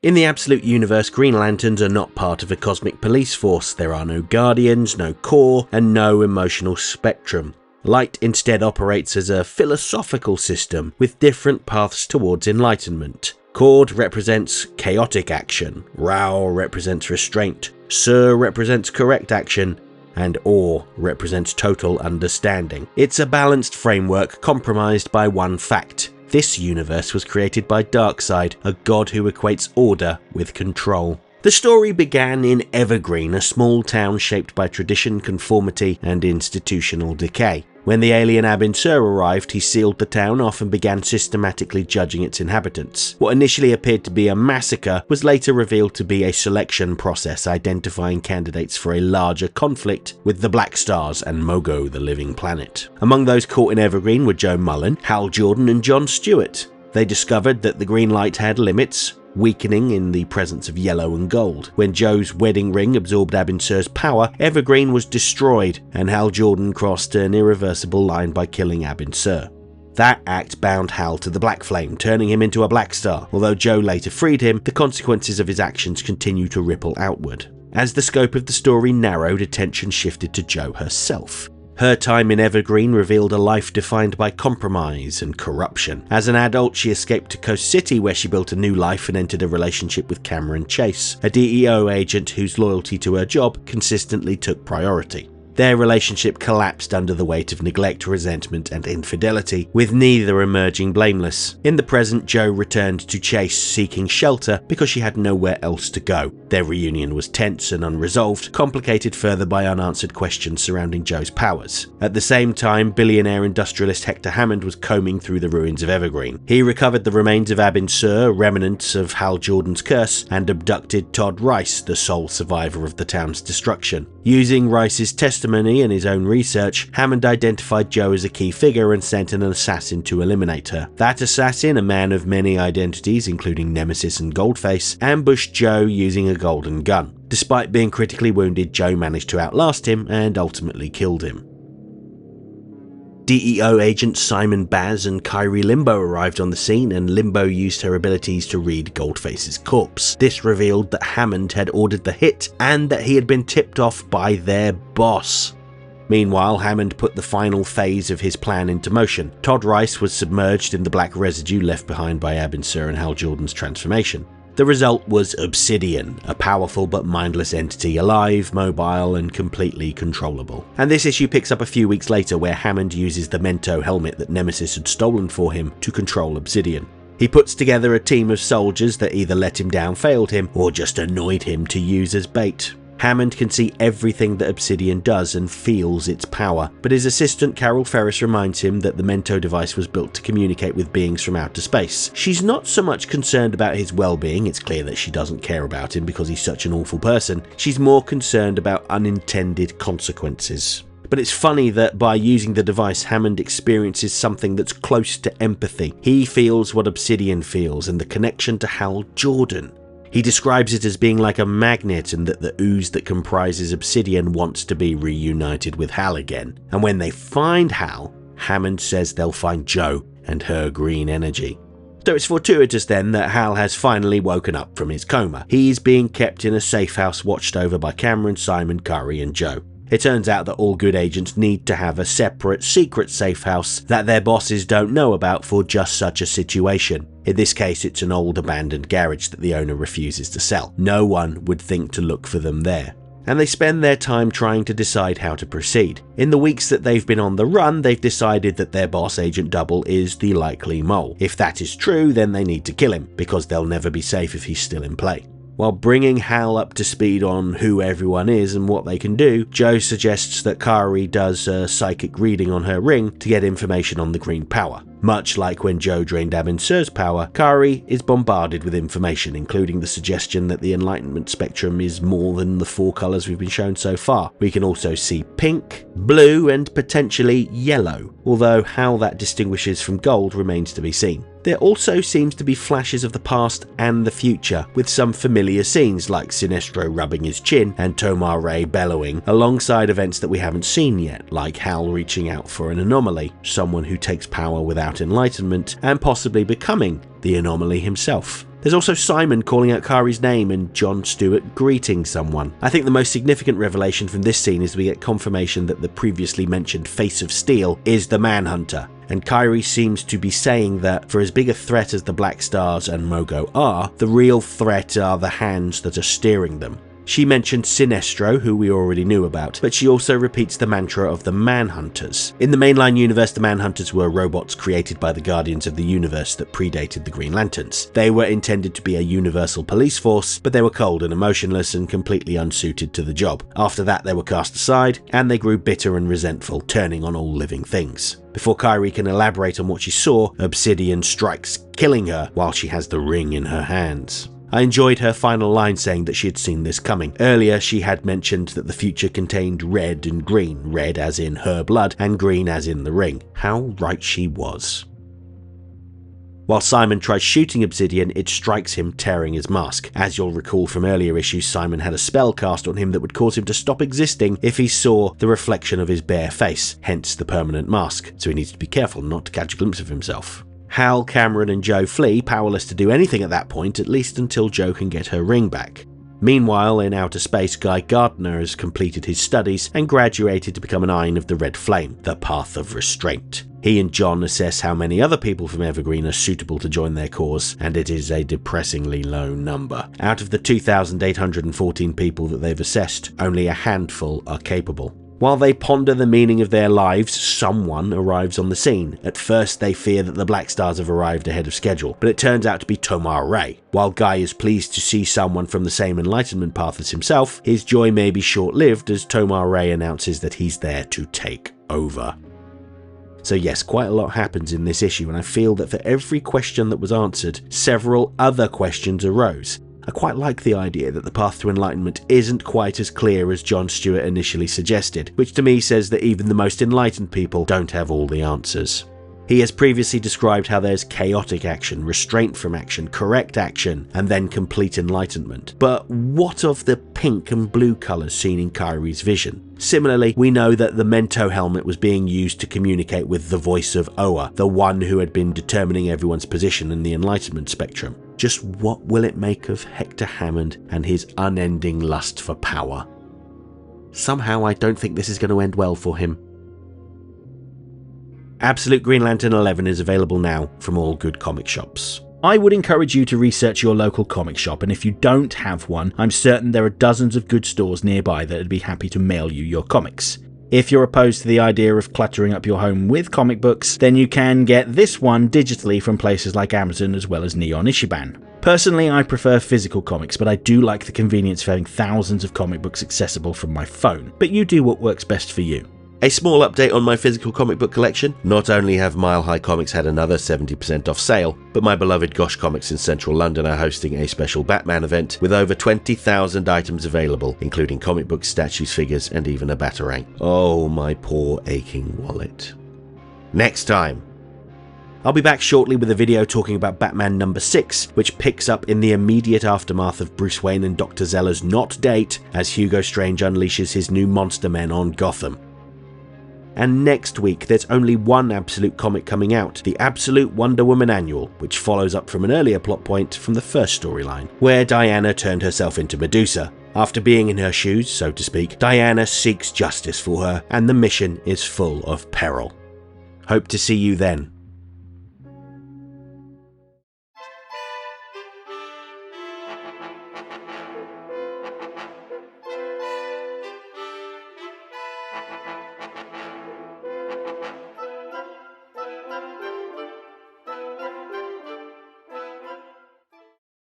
In the Absolute Universe, Green Lanterns are not part of a cosmic police force. There are no Guardians, no core, and no emotional spectrum. Light instead operates as a philosophical system with different paths towards enlightenment. Cord represents chaotic action, Rao represents restraint, Sur represents correct action, and Or represents total understanding. It's a balanced framework compromised by one fact. This universe was created by Darkseid, a god who equates order with control. The story began in Evergreen, a small town shaped by tradition, conformity, and institutional decay. When the alien Abin Sur arrived, he sealed the town off and began systematically judging its inhabitants. What initially appeared to be a massacre was later revealed to be a selection process identifying candidates for a larger conflict with the Black Stars and Mogo, the living planet. Among those caught in Evergreen were Joe Mullen, Hal Jordan, and John Stewart. They discovered that the green light had limits, weakening in the presence of yellow and gold. When Joe's wedding ring absorbed Abin Sur's power, Evergreen was destroyed, and Hal Jordan crossed an irreversible line by killing Abin Sur. That act bound Hal to the Black Flame, turning him into a Black Star. Although Joe later freed him, the consequences of his actions continue to ripple outward. As the scope of the story narrowed, attention shifted to Joe herself. Her time in Evergreen revealed a life defined by compromise and corruption. As an adult, she escaped to Coast City, where she built a new life and entered a relationship with Cameron Chase, a DEO agent whose loyalty to her job consistently took priority. Their relationship collapsed under the weight of neglect, resentment, and infidelity, with neither emerging blameless. In the present, Joe returned to Chase seeking shelter because she had nowhere else to go. Their reunion was tense and unresolved, complicated further by unanswered questions surrounding Joe's powers. At the same time, billionaire industrialist Hector Hammond was combing through the ruins of Evergreen. He recovered the remains of Abin Sur, remnants of Hal Jordan's curse, and abducted Todd Rice, the sole survivor of the town's destruction. Using Rice's testimony and his own research, Hammond identified Joe as a key figure and sent an assassin to eliminate her. That assassin, a man of many identities including Nemesis and Goldface, ambushed Joe using a golden gun. Despite being critically wounded, Joe managed to outlast him and ultimately killed him. DEO agents Simon Baz and Kari Limbo arrived on the scene, and Limbo used her abilities to read Goldface's corpse. This revealed that Hammond had ordered the hit and that he had been tipped off by their boss. Meanwhile, Hammond put the final phase of his plan into motion. Todd Rice was submerged in the black residue left behind by Abin Sur and Hal Jordan's transformation. The result was Obsidian, a powerful but mindless entity, alive, mobile, and completely controllable. And this issue picks up a few weeks later, where Hammond uses the Mento helmet that Nemesis had stolen for him to control Obsidian. He puts together a team of soldiers that either let him down, failed him, or just annoyed him to use as bait. Hammond can see everything that Obsidian does and feels its power, but his assistant Carol Ferris reminds him that the Mento device was built to communicate with beings from outer space. She's not so much concerned about his well-being. It's clear that she doesn't care about him because he's such an awful person. She's more concerned about unintended consequences. But it's funny that by using the device, Hammond experiences something that's close to empathy. He feels what Obsidian feels and the connection to Hal Jordan. He describes it as being like a magnet, and that the ooze that comprises Obsidian wants to be reunited with Hal again. And when they find Hal, Hammond says they'll find Joe and her green energy. So it's fortuitous then that Hal has finally woken up from his coma. He's being kept in a safe house watched over by Cameron, Simon, Kari, and Joe. It turns out that all good agents need to have a separate, secret safe house that their bosses don't know about for just such a situation. In this case, it's an old abandoned garage that the owner refuses to sell. No one would think to look for them there. And they spend their time trying to decide how to proceed. In the weeks that they've been on the run, they've decided that their boss, Agent Double, is the likely mole. If that is true, then they need to kill him, because they'll never be safe if he's still in play. While bringing Hal up to speed on who everyone is and what they can do, Joe suggests that Kari does a psychic reading on her ring to get information on the green power. Much like when Joe drained Abin Sur's power, Kari is bombarded with information, including the suggestion that the enlightenment spectrum is more than the 4 colours we've been shown so far. We can also see pink, blue, and potentially yellow, although how that distinguishes from gold remains to be seen. There also seems to be flashes of the past and the future, with some familiar scenes like Sinestro rubbing his chin and Tomar-Re bellowing, alongside events that we haven't seen yet, like Hal reaching out for an anomaly, someone who takes power without enlightenment, and possibly becoming the anomaly himself. There's also Simon calling out Kari's name and Jon Stewart greeting someone. I think the most significant revelation from this scene is we get confirmation that the previously mentioned Face of Steel is the Manhunter, and Kari seems to be saying that for as big a threat as the Black Stars and Mogo are, the real threat are the hands that are steering them. She mentioned Sinestro, who we already knew about, but she also repeats the mantra of the Manhunters. In the mainline universe, the Manhunters were robots created by the Guardians of the Universe that predated the Green Lanterns. They were intended to be a universal police force, but they were cold and emotionless and completely unsuited to the job. After that, they were cast aside, and they grew bitter and resentful, turning on all living things. Before Kari can elaborate on what she saw, Obsidian strikes, killing her while she has the ring in her hands. I enjoyed her final line saying that she had seen this coming. Earlier, she had mentioned that the future contained red and green, red as in her blood, and green as in the ring. How right she was. While Simon tries shooting Obsidian, it strikes him, tearing his mask. As you'll recall from earlier issues, Simon had a spell cast on him that would cause him to stop existing if he saw the reflection of his bare face, hence the permanent mask, so he needs to be careful not to catch a glimpse of himself. Hal, Cameron and Jo flee, powerless to do anything at that point, at least until Jo can get her ring back. Meanwhile, in outer space, Guy Gardner has completed his studies and graduated to become an Ein of the Red Flame, the Path of Restraint. He and Jon assess how many other people from Evergreen are suitable to join their cause, and it is a depressingly low number. Out of the 2,814 people that they've assessed, only a handful are capable. While they ponder the meaning of their lives, someone arrives on the scene. At first they fear that the Black Stars have arrived ahead of schedule, but it turns out to be Tomar-Re. While Guy is pleased to see someone from the same enlightenment path as himself, his joy may be short-lived as Tomar-Re announces that he's there to take over. So yes, quite a lot happens in this issue, and I feel that for every question that was answered, several other questions arose. I quite like the idea that the path to enlightenment isn't quite as clear as Jon Stewart initially suggested, which to me says that even the most enlightened people don't have all the answers. He has previously described how there's chaotic action, restraint from action, correct action, and then complete enlightenment. But what of the pink and blue colours seen in Kari's vision? Similarly, we know that the Mento helmet was being used to communicate with the voice of Oa, the one who had been determining everyone's position in the enlightenment spectrum. Just what will it make of Hector Hammond and his unending lust for power? Somehow I don't think this is going to end well for him. Absolute Green Lantern 11 is available now from all good comic shops. I would encourage you to research your local comic shop, and if you don't have one, I'm certain there are dozens of good stores nearby that would be happy to mail you your comics. If you're opposed to the idea of cluttering up your home with comic books, then you can get this one digitally from places like Amazon as well as Neon Ishiban. Personally, I prefer physical comics, but I do like the convenience of having thousands of comic books accessible from my phone. But you do what works best for you. A small update on my physical comic book collection. Not only have Mile High Comics had another 70% off sale, but my beloved Gosh Comics in central London are hosting a special Batman event with over 20,000 items available, including comic books, statues, figures, and even a Batarang. Oh, my poor aching wallet. Next time. I'll be back shortly with a video talking about Batman number 6, which picks up in the immediate aftermath of Bruce Wayne and Dr. Zeller's not date as Hugo Strange unleashes his new monster men on Gotham. And next week, there's only one Absolute comic coming out, the Absolute Wonder Woman Annual, which follows up from an earlier plot point from the first storyline, where Diana turned herself into Medusa. After being in her shoes, so to speak, Diana seeks justice for her, and the mission is full of peril. Hope to see you then.